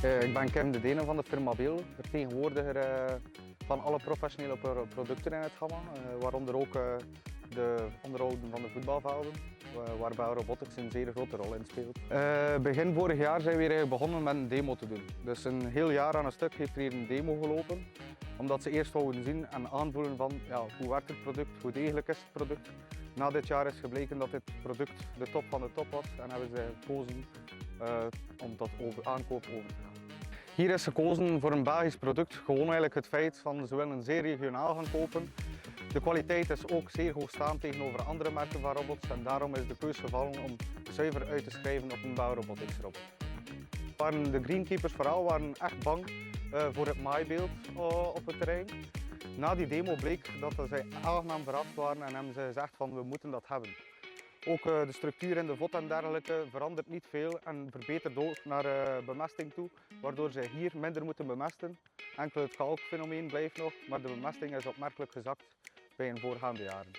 Ik ben Kevin de Denen van de firma Beel, vertegenwoordiger van alle professionele producten in het gamma, waaronder ook de onderhouden van de voetbalvelden, waarbij robotics een zeer grote rol in speelt. Begin vorig jaar zijn we weer begonnen met een demo te doen. Dus een heel jaar aan een stuk heeft er hier een demo gelopen, omdat ze eerst wouden zien en aanvoelen van hoe werkt het product, hoe degelijk is het product. Na dit jaar is gebleken dat dit product de top van de top was en hebben ze gekozen om tot aankoop over te gaan. Hier is gekozen voor een Belgisch product, gewoon eigenlijk het feit van ze willen zeer regionaal gaan kopen. De kwaliteit is ook zeer hoogstaand tegenover andere merken van robots en daarom is de keus gevallen om zuiver uit te schrijven op een Bell Robotics robot. De greenkeepers vooral waren echt bang voor het maaibeeld op het terrein. Na die demo bleek dat zij aangenaam verrast waren en hebben ze gezegd van we moeten dat hebben. Ook de structuur in de vod en dergelijke verandert niet veel en verbetert ook naar bemesting toe, waardoor ze hier minder moeten bemesten. Enkel het kalkfenomeen blijft nog, maar de bemesting is opmerkelijk gezakt bij in voorgaande jaren.